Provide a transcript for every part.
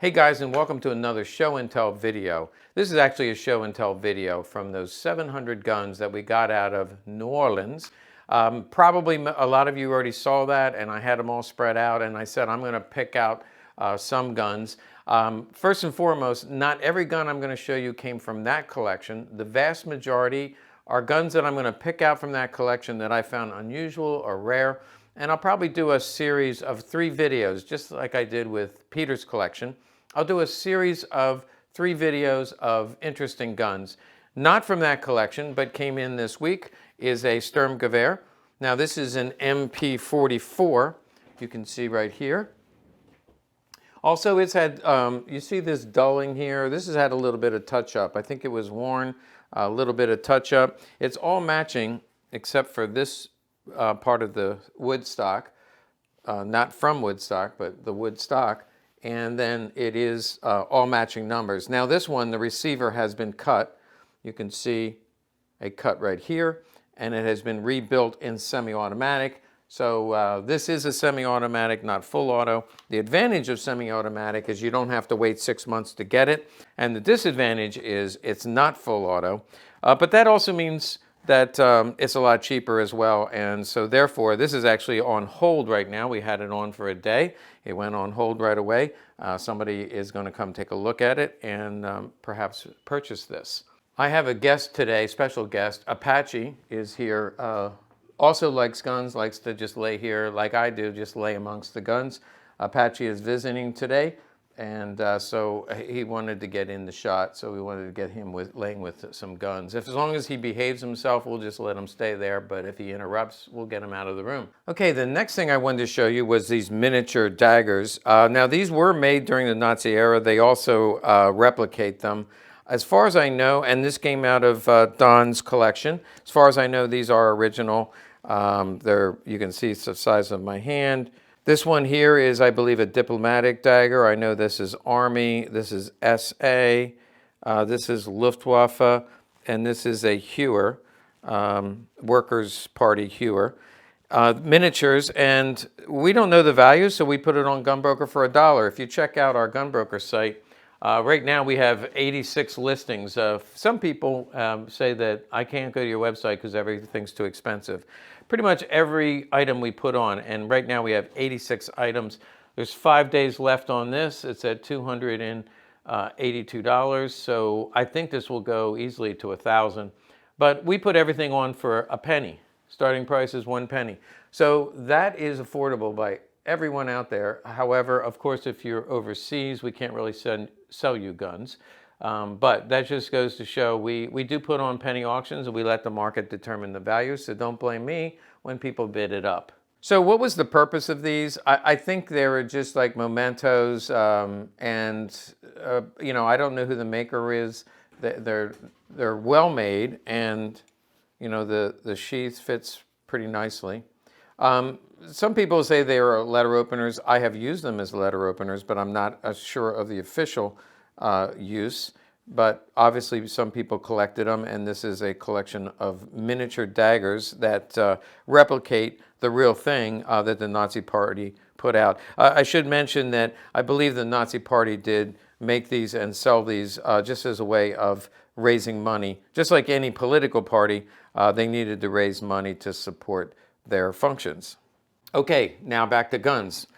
Hey guys, and welcome to another show and tell video. This is actually a show and tell video from those 700 guns that we got out of New Orleans. Probably a lot of you already saw that, and I had them all spread out, and I said I'm going to pick out some guns. First and foremost, not every gun I'm going to show you came from that collection. The vast majority are guns that I'm going to pick out from that collection that I found unusual or rare. And I'll probably do a series of 3 videos, just like I did with Peter's collection. I'll do a series of 3 videos of interesting guns. Not from that collection, but came in this week, is a Sturmgewehr. Now this is an MP44, you can see right here. Also it's had, you see this dulling here, this has had a little bit of touch up. I think it was worn, a little bit of touch up. It's all matching except for this part of the wood stock, not from wood stock, but the wood stock. And then it is all matching numbers. Now this one, the receiver has been cut. You can see a cut right here, and it has been rebuilt in semi-automatic. So this is a semi-automatic, not full auto. The advantage of semi-automatic is you don't have to wait 6 months to get it. And the disadvantage is it's not full auto. But that also means that it's a lot cheaper as well, and so therefore this is actually on hold right now. We had it on for a day. It went on hold right away. Somebody is going to come take a look at it and perhaps purchase this. I have a guest today, special guest. Apache is here. Also likes guns, likes to just lay here like I do, just lay amongst the guns. Apache is visiting today. And so he wanted to get in the shot, so we wanted to get him laying with some guns. As long as he behaves himself, we'll just let him stay there, but if he interrupts, we'll get him out of the room. Okay, the next thing I wanted to show you was these miniature daggers. Now these were made during the Nazi era. They also replicate them. As far as I know, and this came out of Don's collection, as far as I know, these are original. You can see it's the size of my hand. This one here is, I believe, a diplomatic dagger. I know this is Army, this is SA, this is Luftwaffe, and this is a Hewer, Workers' Party Hewer. Miniatures, and we don't know the value, so we put it on Gunbroker for $1. If you check out our Gunbroker site, right now we have 86 listings. Some people say that I can't go to your website because everything's too expensive. Pretty much every item we put on, and right now we have 86 items. There's 5 days left on this. It's at $282, so I think this will go easily to $1,000. But we put everything on for a penny. Starting price is 1 penny. So that is affordable by everyone out there. However, of course, if you're overseas, we can't really sell you guns. But that just goes to show we do put on penny auctions, and we let the market determine the value, so don't blame me when people bid it up. So what was the purpose of these? I think they were just like mementos, you know, I don't know who the maker is. They're well made, and you know, the sheath fits pretty nicely. Some people say they are letter openers. I have used them as letter openers, but I'm not sure of the official use. But obviously some people collected them, and this is a collection of miniature daggers that replicate the real thing that the Nazi Party put out. I should mention that I believe the Nazi Party did make these and sell these just as a way of raising money. Just like any political party, they needed to raise money to support their functions. Okay, now back to guns.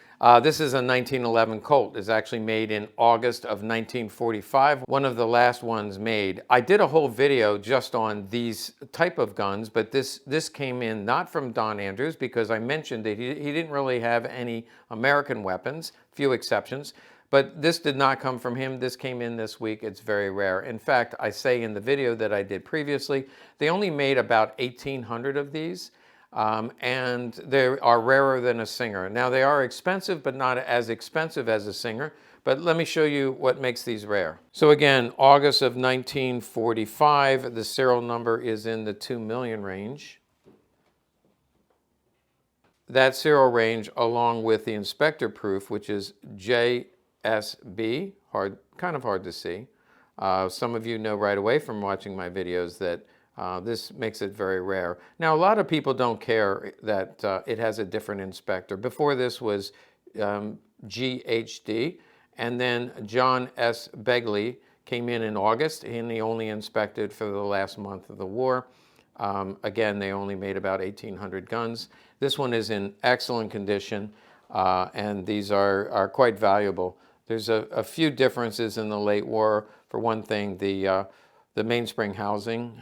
This is a 1911 Colt. It's actually made in August of 1945, one of the last ones made. I did a whole video just on these type of guns, but this came in not from Don Andrews, because I mentioned that he didn't really have any American weapons, few exceptions. But this did not come from him. This came in this week. It's very rare. In fact, I say in the video that I did previously, they only made about 1,800 of these. And they are rarer than a Singer. Now they are expensive, but not as expensive as a Singer. But let me show you what makes these rare. So again, August of 1945, the serial number is in the 2 million range. That serial range, along with the inspector proof, which is JSB, kind of hard to see. Some of you know right away from watching my videos that this makes it very rare. Now, a lot of people don't care that it has a different inspector. Before this was GHD, And then John S. Begley came in August, and he only inspected for the last month of the war. Again, they only made about 1,800 guns. This one is in excellent condition, and these are quite valuable. There's a few differences in the late war. For one thing, the mainspring housing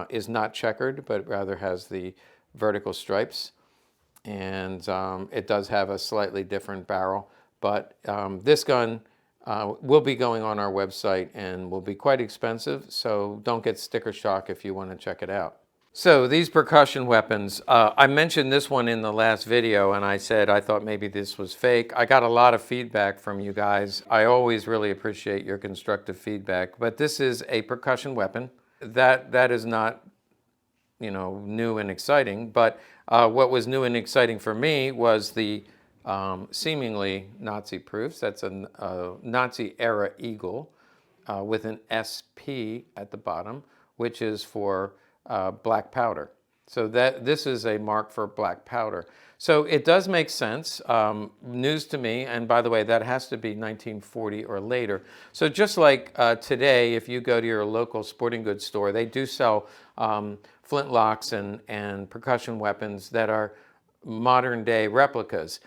is not checkered, but rather has the vertical stripes. And it does have a slightly different barrel. But this gun will be going on our website and will be quite expensive, so don't get sticker shock if you want to check it out. So these percussion weapons, I mentioned this one in the last video, and I said I thought maybe this was fake. I got a lot of feedback from you guys. I always really appreciate your constructive feedback, but this is a percussion weapon. That is not, you know, new and exciting, but what was new and exciting for me was the seemingly Nazi proofs. That's a Nazi era eagle with an SP at the bottom, which is for black powder. So this is a mark for black powder. So it does make sense, news to me, and by the way, that has to be 1940 or later. So just like today, if you go to your local sporting goods store, they do sell flintlocks and percussion weapons that are modern day replicas.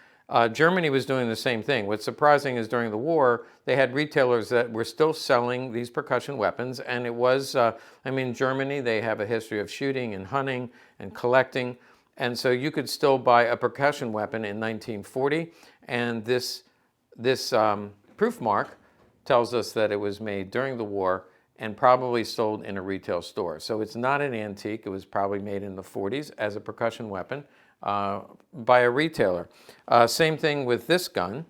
Germany was doing the same thing. What's surprising is during the war, they had retailers that were still selling these percussion weapons, and it was, I mean, Germany, they have a history of shooting and hunting and collecting, and so you could still buy a percussion weapon in 1940, and this proof mark tells us that it was made during the war and probably sold in a retail store. So it's not an antique. It was probably made in the 40s as a percussion weapon by a retailer. Same thing with this gun.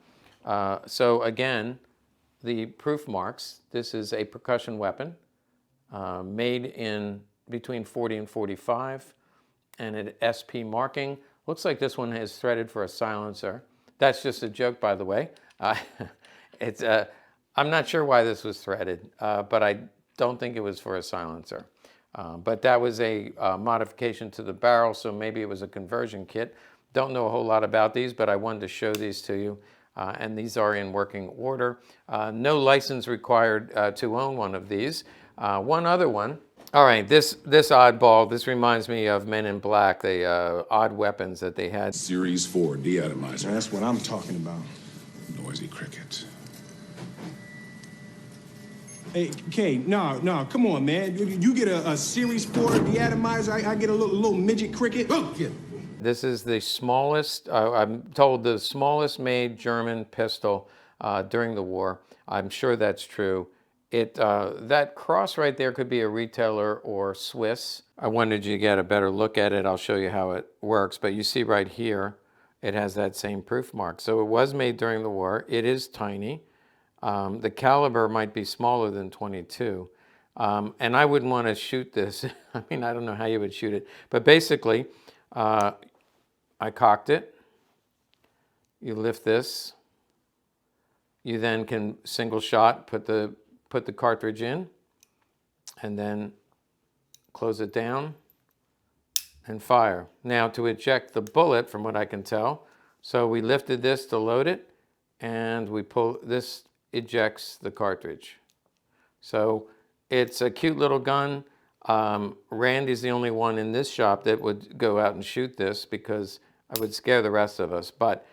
So again, the proof marks, this is a percussion weapon made in between 40 and 45, and an SP marking. Looks like this one is threaded for a silencer. That's just a joke, by the way. I'm not sure why this was threaded, but I don't think it was for a silencer. But that was a modification to the barrel, so maybe it was a conversion kit. Don't know a whole lot about these, but I wanted to show these to you. And these are in working order. No license required to own one of these. One other one. All right, this oddball, this reminds me of Men in Black, the odd weapons that they had. Series 4 deatomizer. That's what I'm talking about. Noisy cricket. Hey, Kay, no, come on, man. You get a Series 4 deatomizer, I get a little midget cricket. Oh, yeah. This is the smallest, I'm told the smallest made German pistol during the war. I'm sure that's true. That cross right there could be a retailer or Swiss. I wanted you to get a better look at it. I'll show you how it works. But you see right here, it has that same proof mark. So it was made during the war. It is tiny. The caliber might be smaller than 22. And I wouldn't want to shoot this. I mean, I don't know how you would shoot it. But basically, I cocked it. You lift this. You then can single shot, put the cartridge in, and then close it down and fire. Now to eject the bullet, from what I can tell, so we lifted this to load it, and we pull, this ejects the cartridge. So it's a cute little gun. Randy's the only one in this shop that would go out and shoot this because I would scare the rest of us. But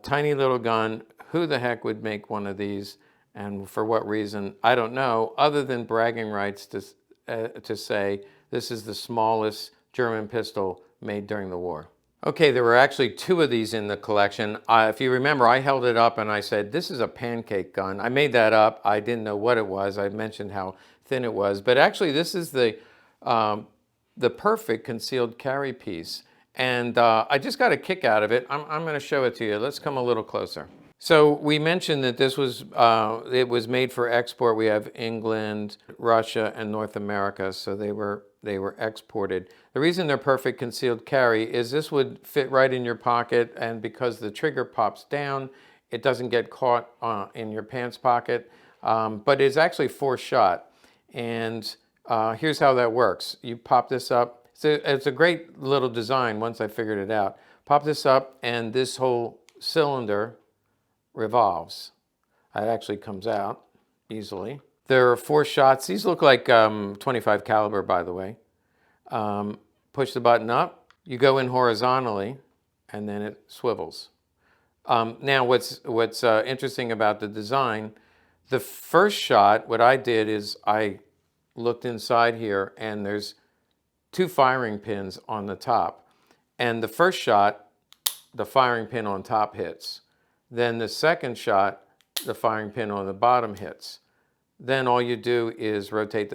tiny little gun, who the heck would make one of these? And for what reason, I don't know, other than bragging rights to say this is the smallest German pistol made during the war. Okay, there were actually two of these in the collection. If you remember, I held it up and I said, this is a pancake gun. I made that up. I didn't know what it was. I mentioned how thin it was. But actually, this is the perfect concealed carry piece. And I just got a kick out of it. I'm going to show it to you. Let's come a little closer. So we mentioned that this was, it was made for export. We have England, Russia, and North America, so they were exported. The reason they're perfect concealed carry is this would fit right in your pocket, and because the trigger pops down, it doesn't get caught in your pants pocket, but it's actually 4-shot. And here's how that works. You pop this up. So it's a great little design once I figured it out. Pop this up, and this whole cylinder revolves. It actually comes out easily. There are 4 shots. These look like 25 caliber, by the way. Push the button up. You go in horizontally, and then it swivels. Now, what's interesting about the design, the first shot, what I did is I looked inside here, and there's 2 firing pins on the top. And the first shot, the firing pin on top hits. Then the second shot, the firing pin on the bottom hits. Then all you do is rotate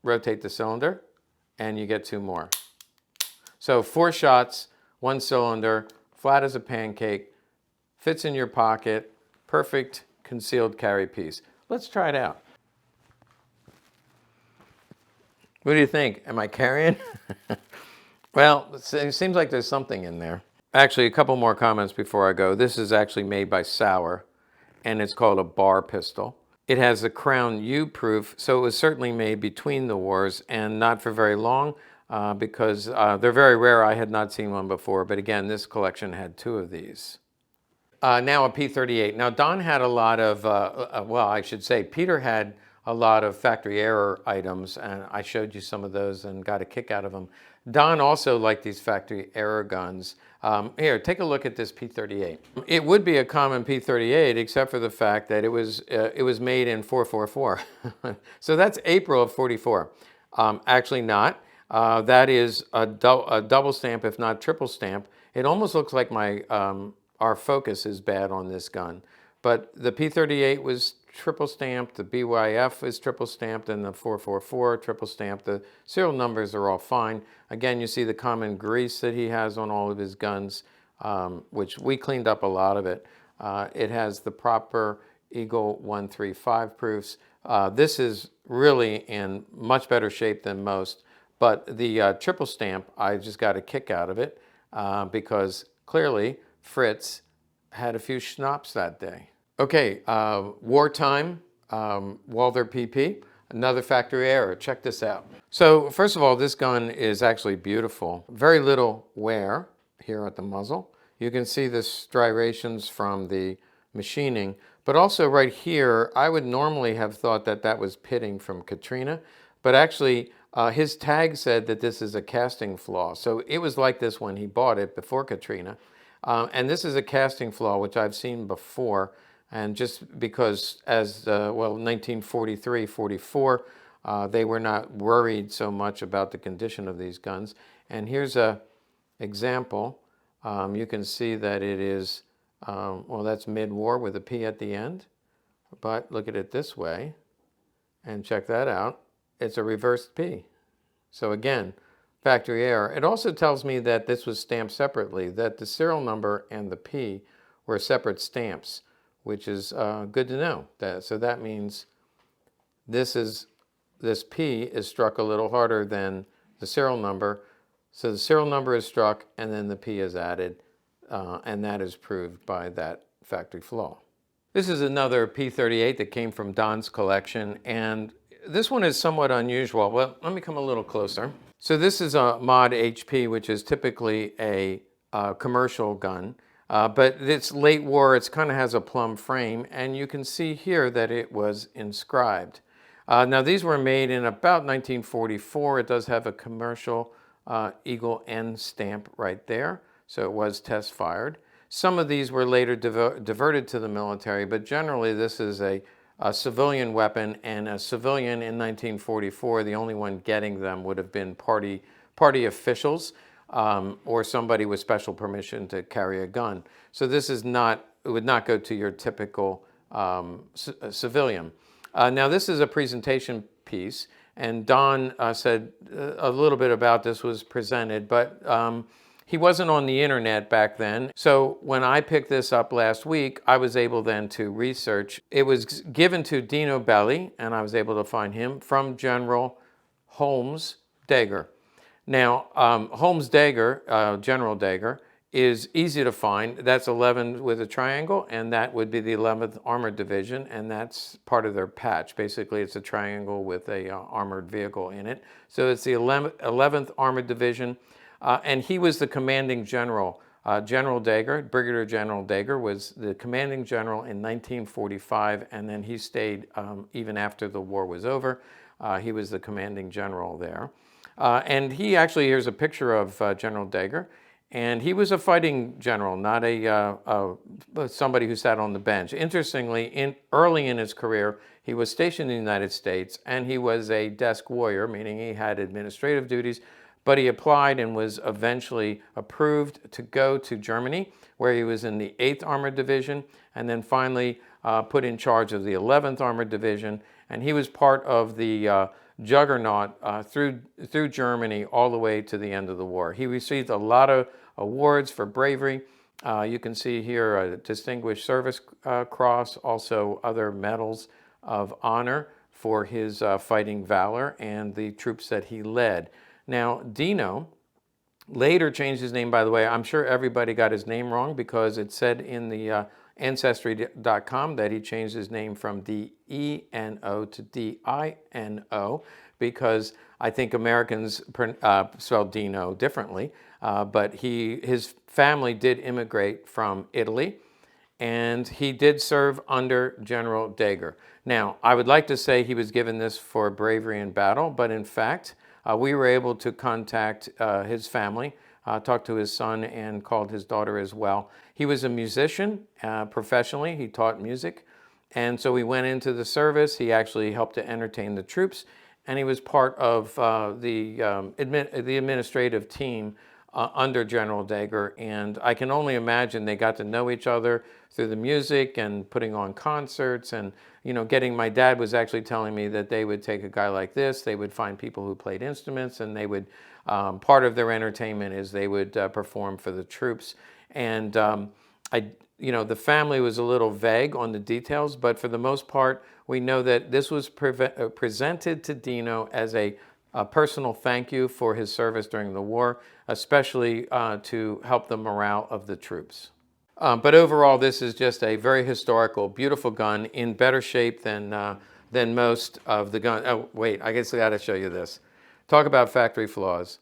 the cylinder, and you get 2 more. So 4 shots, 1 cylinder, flat as a pancake, fits in your pocket, perfect concealed carry piece. Let's try it out. What do you think? Am I carrying? Well, it seems like there's something in there. Actually, a couple more comments before I go. This is actually made by Sauer, and it's called a bar pistol. It has a Crown U proof, so it was certainly made between the wars and not for very long because they're very rare. I had not seen one before, but again, this collection had 2 of these. Now a P38. Now Don had a lot of, well, I should say Peter had a lot of factory error items, and I showed you some of those and got a kick out of them. Don also liked these factory error guns. Here, take a look at this P38. It would be a common P38 except for the fact that it was made in 444. So that's April of 44. Actually not. That is a double stamp, if not triple stamp. It almost looks like our focus is bad on this gun. But the P38 was triple stamped, the BYF is triple stamped, and the 444 triple stamped. The serial numbers are all fine. Again, you see the common grease that he has on all of his guns, which we cleaned up a lot of it. It has the proper Eagle 135 proofs. This is really in much better shape than most, but the triple stamp, I just got a kick out of it because clearly Fritz had a few schnapps that day. Okay, wartime, Walther PP, another factory error. Check this out. So first of all, this gun is actually beautiful. Very little wear here at the muzzle. You can see the striations from the machining, but also right here, I would normally have thought that that was pitting from Katrina, but actually his tag said that this is a casting flaw. So it was like this when he bought it before Katrina. And this is a casting flaw, which I've seen before. And just because as, well, 1943, 44, they were not worried so much about the condition of these guns. And here's a example. You can see that it is, well, that's mid-war with a P at the end. But look at it this way, and check that out. It's a reversed P. So again, factory error. It also tells me that this was stamped separately, that the serial number and the P were separate stamps, which is good to know. So that means this P is struck a little harder than the serial number. So the serial number is struck, and then the P is added, and that is proved by that factory flaw. This is another P38 that came from Don's collection, and this one is somewhat unusual. Well, let me come a little closer. So this is a Mod HP, which is typically a commercial gun. But it's late war, it kind of has a plumb frame, and you can see here that it was inscribed. Now these were made in about 1944. It does have a commercial Eagle N stamp right there, so it was test fired. Some of these were later diverted to the military, but generally this is a civilian weapon, and a civilian in 1944, the only one getting them would have been party officials. Or somebody with special permission to carry a gun. So this is not, it would not go to your typical civilian. Now this is a presentation piece, and Don said a little bit about this was presented, but he wasn't on the internet back then. So when I picked this up last week, I was able then to research. It was given to Dino Belli, and I was able to find him from General Holmes Dagger. Now, Holmes Dagger, General Dagger, is easy to find. That's 11 with a triangle, and that would be the 11th Armored Division, and that's part of their patch. Basically, it's a triangle with a armored vehicle in it. So it's the 11th Armored Division, and he was the commanding general General Dager, Brigadier General Dager, was the commanding general in 1945, and then he stayed even after the war was over. He was the commanding general there. And he actually, here's a picture of General Dager, and he was a fighting general, not somebody who sat on the bench. Interestingly, early in his career, he was stationed in the United States, and he was a desk warrior, meaning he had administrative duties, but he applied and was eventually approved to go to Germany, where he was in the 8th Armored Division, and then finally put in charge of the 11th Armored Division, and he was part of the juggernaut through Germany all the way to the end of the war. He received a lot of awards for bravery. You can see here a Distinguished Service Cross, also other medals of honor for his fighting valor and the troops that he led. Now, Dino later changed his name, by the way. I'm sure everybody got his name wrong because it said in the Ancestry.com that he changed his name from D-E-N-O to D-I-N-O because I think Americans spell Dino differently. But his family did immigrate from Italy, and he did serve under General Dager. Now, I would like to say he was given this for bravery in battle, but in fact, we were able to contact his family, talked to his son, and called his daughter as well. He was a musician professionally. He taught music. And so we went into the service. He actually helped to entertain the troops. And he was part of the administrative team under General Dager. And I can only imagine they got to know each other through the music and putting on concerts and, my dad was actually telling me that they would take a guy like this, they would find people who played instruments, and they would, part of their entertainment is they would perform for the troops. And the family was a little vague on the details, but for the most part, we know that this was presented to Dino as a personal thank you for his service during the war, especially to help the morale of the troops. But overall, this is just a very historical, beautiful gun in better shape than most of the guns. Oh, wait, I guess I got to show you this. Talk about factory flaws.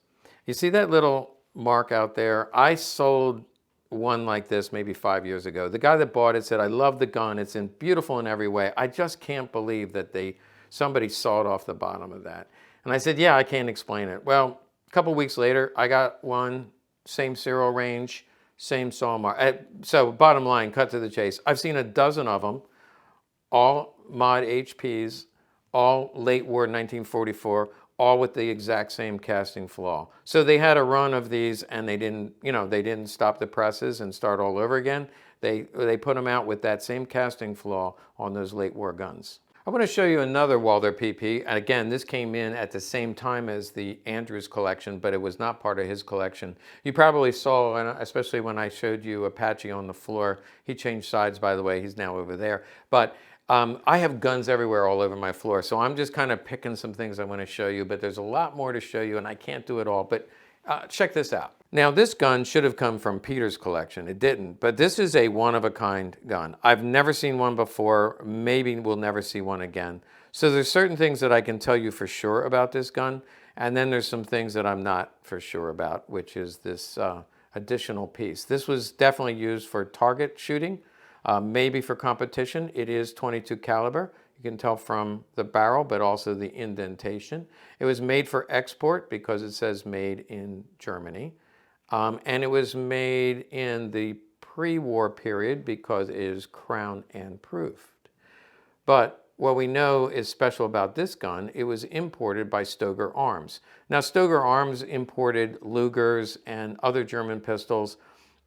You see that little mark out there? I sold one like this maybe 5 years ago. The guy that bought it said, I love the gun. It's beautiful in every way. I just can't believe that somebody sawed off the bottom of that. And I said, yeah, I can't explain it. Well, a couple weeks later, I got one, same serial range, same saw mark. So bottom line, cut to the chase. I've seen a dozen of them, all mod HPs, all late war 1944, all with the exact same casting flaw. So they had a run of these, and they didn't stop the presses and start all over again. They put them out with that same casting flaw on those late war guns. I want to show you another Walther PP. And again, this came in at the same time as the Andrews collection, but it was not part of his collection. You probably saw, especially when I showed you Apache on the floor. He changed sides, by the way. He's now over there. But I have guns everywhere all over my floor, so I'm just kind of picking some things I want to show you, but there's a lot more to show you, and I can't do it all. But check this out. Now, this gun should have come from Peter's collection. It didn't, but this is a one-of-a-kind gun. I've never seen one before. Maybe we'll never see one again. So there's certain things that I can tell you for sure about this gun, and then there's some things that I'm not for sure about, which is this additional piece. This was definitely used for target shooting, maybe for competition. It is .22 caliber. You can tell from the barrel, but also the indentation. It was made for export because it says made in Germany. And it was made in the pre-war period because it is crown and proofed. But what we know is special about this gun, it was imported by Stoger Arms. Now, Stoger Arms imported Lugers and other German pistols.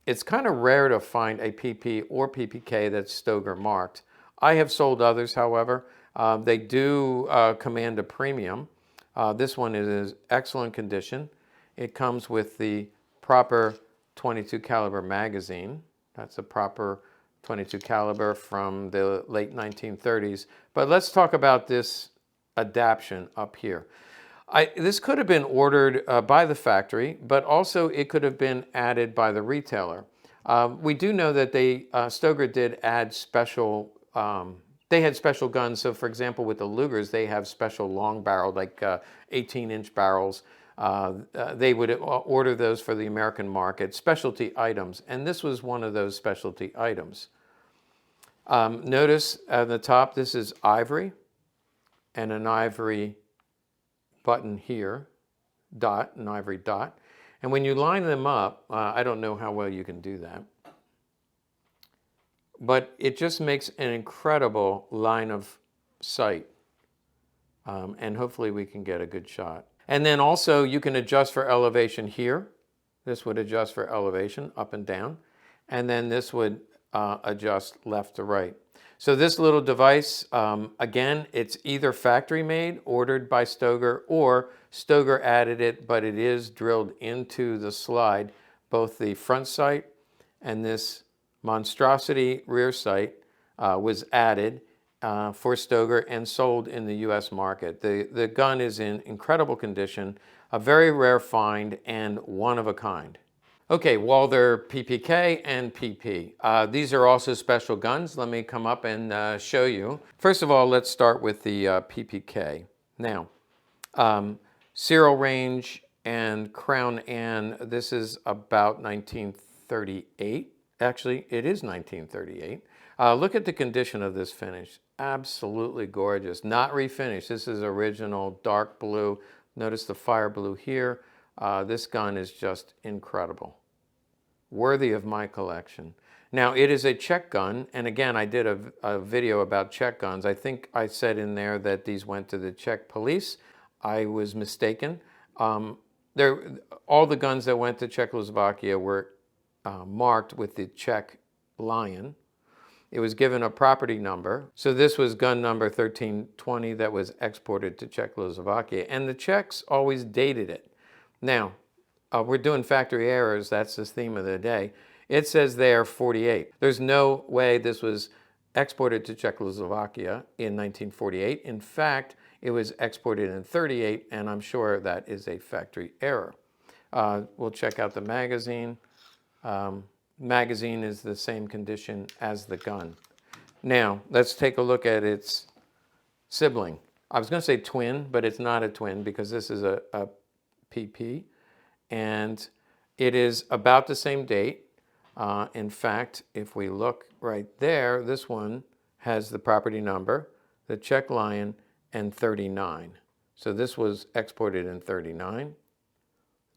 It's kind of rare to find a PP or PPK that's Stoger marked. I have sold others, however. They do command a premium. This one is in excellent condition. It comes with the proper .22 caliber magazine. That's a proper .22 caliber from the late 1930s. But let's talk about this adaptation up here. This could have been ordered by the factory, but also it could have been added by the retailer. We do know that Stoger did add special, they had special guns. So for example, with the Lugers, they have special long barrel, like 18-inch barrels. They would order those for the American market, specialty items, and this was one of those specialty items. Notice at the top, this is ivory and an ivory button here, dot, an ivory dot. And when you line them up, I don't know how well you can do that, but it just makes an incredible line of sight. And hopefully we can get a good shot. And then also you can adjust for elevation here. This would adjust for elevation up and down. And then this would adjust left to right. So this little device, again, it's either factory made, ordered by Stoeger, or Stoeger added it, but it is drilled into the slide, both the front sight and this monstrosity rear sight was added for Stoeger and sold in the US market. The gun is in incredible condition, a very rare find, and one of a kind. Okay, Walther PPK and PP. These are also special guns. Let me come up and show you. First of all, let's start with the PPK. Now, serial range and Crown Anne, this is about 1938. Actually, it is 1938. Look at the condition of this finish. Absolutely gorgeous. Not refinished. This is original dark blue. Notice the fire blue here. This gun is just incredible. Worthy of my collection. Now, it is a Czech gun, and again, I did a video about Czech guns. I think I said in there that these went to the Czech police. I was mistaken. All the guns that went to Czechoslovakia were marked with the Czech lion. It was given a property number. So this was gun number 1320 that was exported to Czechoslovakia, and the Czechs always dated it. Now, we're doing factory errors. That's the theme of the day. It says there 48. There's no way this was exported to Czechoslovakia in 1948. In fact, it was exported in 38, and I'm sure that is a factory error. We'll check out the magazine. Magazine is the same condition as the gun. Now, let's take a look at its sibling. I was going to say twin, but it's not a twin because this is a PP. And it is about the same date. In fact, if we look right there, this one has the property number, the Czech Lion, and 39. So this was exported in 39,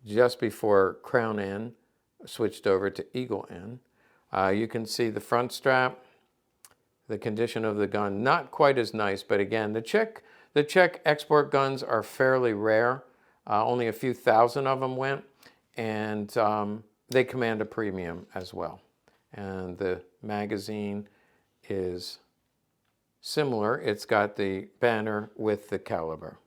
just before Crown N switched over to Eagle N. You can see the front strap, the condition of the gun, not quite as nice, but again, the Czech export guns are fairly rare. Only a few thousand of them went, and they command a premium as well. And the magazine is similar. It's got the banner with the caliber.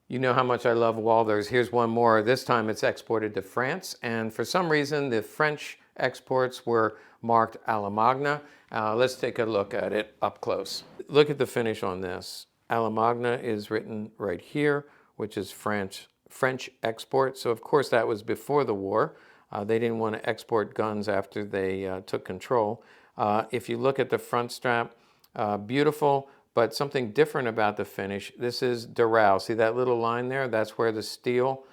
You know how much I love Walthers. Here's one more. This time it's exported to France, and for some reason the French exports were marked Alamagna. Let's take a look at it up close. Look at the finish on this. Alamagna is written right here, which is French export. So of course that was before the war. They didn't want to export guns after they took control. If you look at the front strap, beautiful, but something different about the finish. This is Doral. See that little line there? That's where the steel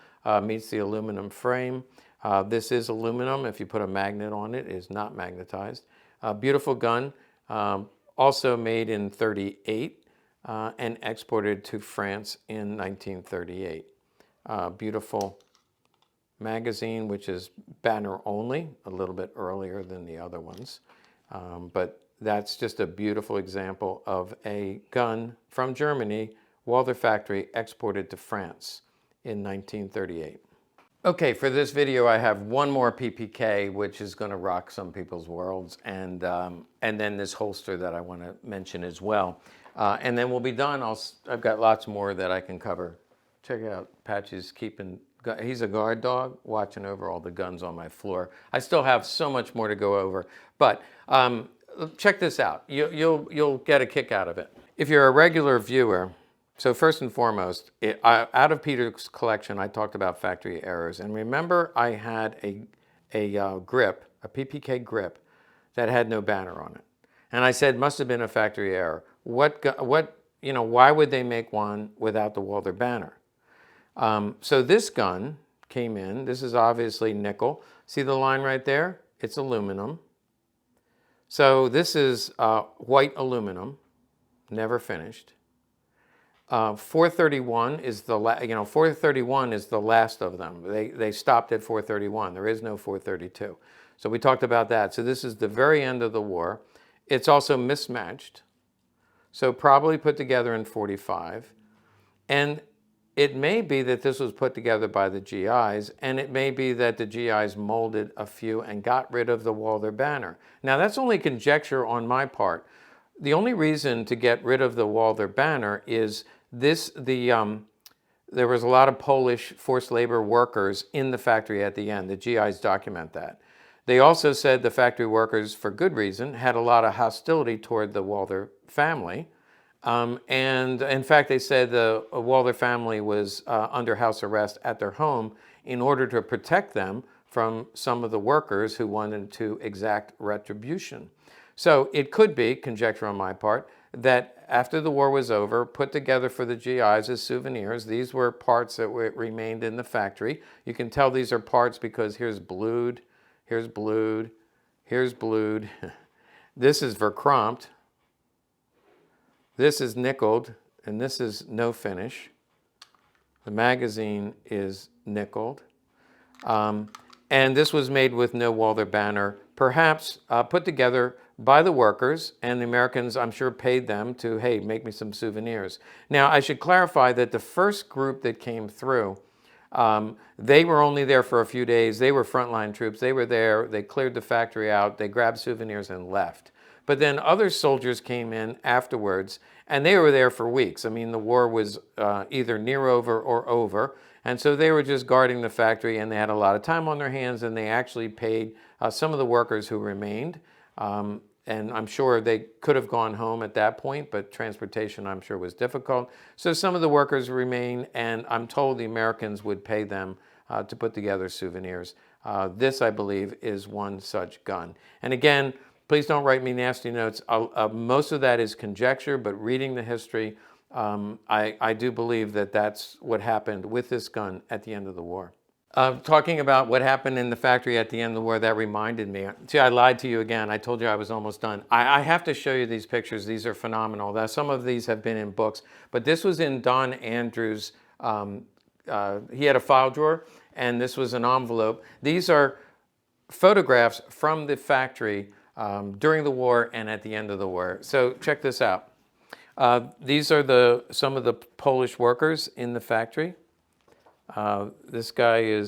meets the aluminum frame. This is aluminum. If you put a magnet on it, it is not magnetized. Beautiful gun, also made in 38 and exported to France in 1938. Beautiful magazine, which is banner only, a little bit earlier than the other ones. But that's just a beautiful example of a gun from Germany, Walther factory, exported to France in 1938. Okay, for this video I have one more PPK, which is going to rock some people's worlds, and then this holster that I want to mention as well. And then we'll be done. I've got lots more that I can cover. Check out Patchy's he's a guard dog watching over all the guns on my floor. I still have so much more to go over, but check this out. You'll get a kick out of it. If you're a regular viewer, so first and foremost, out of Peter's collection, I talked about factory errors. And remember, I had a grip, a PPK grip, that had no banner on it. And I said, must have been a factory error. Why would they make one without the Walther banner? So this gun came in. This is obviously nickel. See the line right there? It's aluminum. So this is white aluminum, never finished. 431 is the 431 is the last of them. They stopped at 431. There is no 432. So we talked about that. So this is the very end of the war. It's also mismatched. So probably put together in 45. And it may be that this was put together by the GIs, and it may be that the GIs molded a few and got rid of the Walther banner. Now that's only conjecture on my part. The only reason to get rid of the Walther banner is there was a lot of Polish forced labor workers in the factory at the end. The GIs document that. They also said the factory workers, for good reason, had a lot of hostility toward the Walther family. And in fact, they said the Walther family was under house arrest at their home in order to protect them from some of the workers who wanted to exact retribution. So it could be, conjecture on my part, that after the war was over, put together for the GIs as souvenirs. These were parts that remained in the factory. You can tell these are parts because here's blued, here's blued, here's blued. This is verchromt. This is nickeled, and this is no finish. The magazine is nickeled. And this was made with no Walther banner, perhaps put together by the workers, and the Americans, I'm sure, paid them to, hey, make me some souvenirs. Now, I should clarify that the first group that came through, they were only there for a few days. They were frontline troops. They were there. They cleared the factory out. They grabbed souvenirs and left. But then other soldiers came in afterwards, and they were there for weeks. I mean, the war was either near over or over, and so they were just guarding the factory, and they had a lot of time on their hands, and they actually paid some of the workers who remained. And I'm sure they could have gone home at that point, but transportation, I'm sure, was difficult. So some of the workers remained, and I'm told the Americans would pay them to put together souvenirs. This, I believe, is one such gun. And again, please don't write me nasty notes. Most of that is conjecture, but reading the history, I do believe that that's what happened with this gun at the end of the war. Talking about what happened in the factory at the end of the war, that reminded me. See, I lied to you again. I told you I was almost done. I have to show you these pictures. These are phenomenal. Now, some of these have been in books, but this was in Don Andrews', he had a file drawer, and this was an envelope. These are photographs from the factory during the war and at the end of the war. So check this out. These are some of the Polish workers in the factory. This guy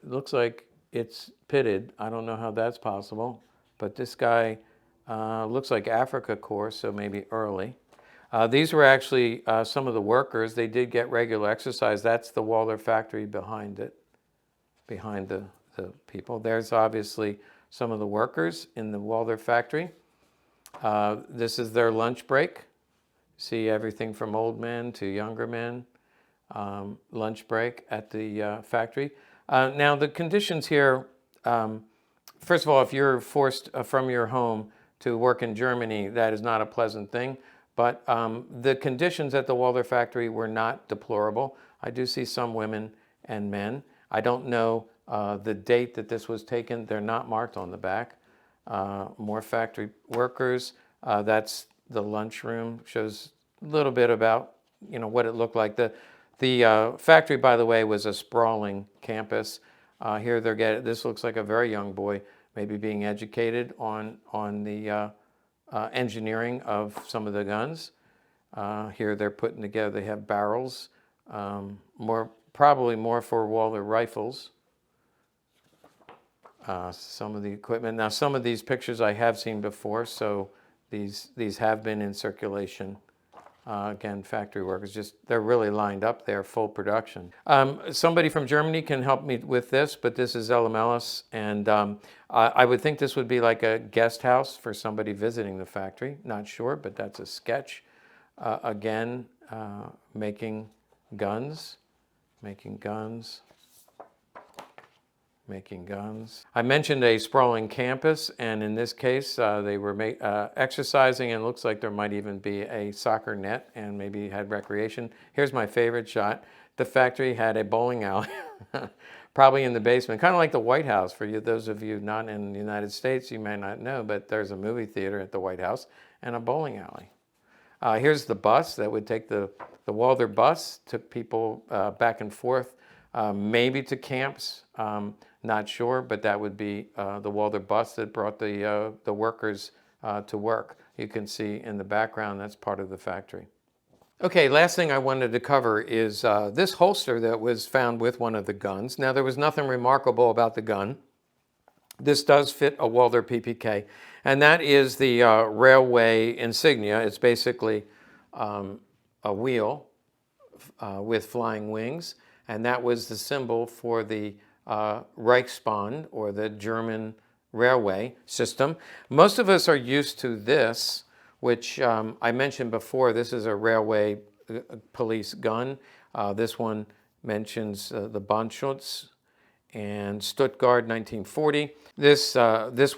looks like it's pitted. I don't know how that's possible, but this guy looks like Africa Corps, so maybe early. These were actually some of the workers. They did get regular exercise. That's the Walther factory behind it, behind the people. There's obviously some of the workers in the Walther factory. This is their lunch break. See everything from old men to younger men. Lunch break at the factory. Now the conditions here, first of all, if you're forced from your home to work in Germany, that is not a pleasant thing. But the conditions at the Walther factory were not deplorable. I do see some women and men. I don't know the date that this was taken. They're not marked on the back. More factory workers. That's the lunchroom. Shows a little bit about what it looked like. The factory, by the way, was a sprawling campus. Here this looks like a very young boy, maybe being educated on the engineering of some of the guns. Here they're putting together, they have barrels, probably more for Walther rifles. Some of the equipment. Now some of these pictures I have seen before, so these have been in circulation. Again, factory workers, they're really lined up there, full production. Somebody from Germany can help me with this, but this is Elamelis, and I would think this would be like a guest house for somebody visiting the factory. Not sure, but that's a sketch. Again, making guns, making guns. I mentioned a sprawling campus, and in this case, they were exercising, and it looks like there might even be a soccer net and maybe had recreation. Here's my favorite shot. The factory had a bowling alley, probably in the basement, kind of like the White House. For you, those of you not in the United States, you may not know, but there's a movie theater at the White House and a bowling alley. Here's the bus that would take the Walther bus, took people back and forth, maybe to camps, not sure, but that would be the Walther bus that brought the workers to work. You can see in the background, that's part of the factory. Okay, last thing I wanted to cover is this holster that was found with one of the guns. Now, there was nothing remarkable about the gun. This does fit a Walther PPK, and that is the railway insignia. It's basically a wheel with flying wings, and that was the symbol for the Reichsbahn, or the German railway system. Most of us are used to this, which I mentioned before. This is a railway police gun. This one mentions the Bandschutz and Stuttgart 1940. This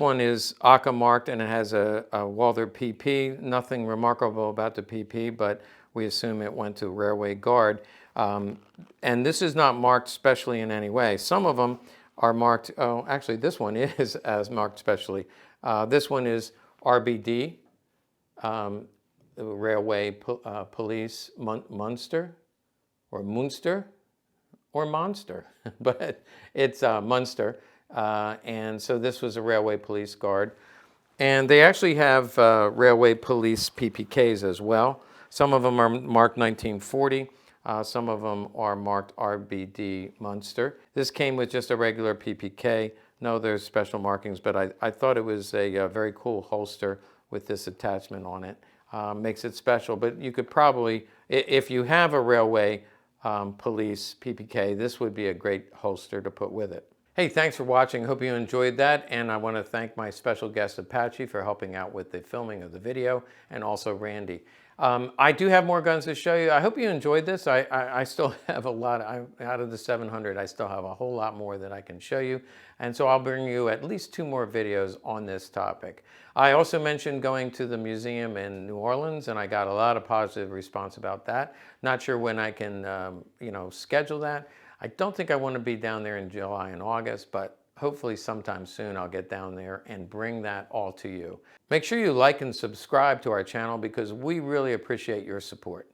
one is ACA marked, and it has a Walther PP. Nothing remarkable about the PP, but we assume it went to Railway Guard. And this is not marked specially in any way. Some of them are marked, oh, actually this one is as marked specially. This one is RBD, the Railway Police Munster, or Munster, or Monster, but it's Munster. And so this was a Railway Police Guard. And they actually have Railway Police PPKs as well. Some of them are marked 1940. Some of them are marked RBD Munster. This came with just a regular PPK. No, there's special markings, but I thought it was a very cool holster with this attachment on it. Makes it special, but you could probably, if you have a Railway Police PPK, this would be a great holster to put with it. Hey, thanks for watching. Hope you enjoyed that, and I want to thank my special guest Apache for helping out with the filming of the video, and also Randy. I do have more guns to show you. I hope you enjoyed this. I still have a lot. Out of the 700, I still have a whole lot more that I can show you. And so I'll bring you at least 2 more videos on this topic. I also mentioned going to the museum in New Orleans, and I got a lot of positive response about that. Not sure when I can schedule that. I don't think I want to be down there in July and August, but hopefully sometime soon I'll get down there and bring that all to you. Make sure you like and subscribe to our channel because we really appreciate your support.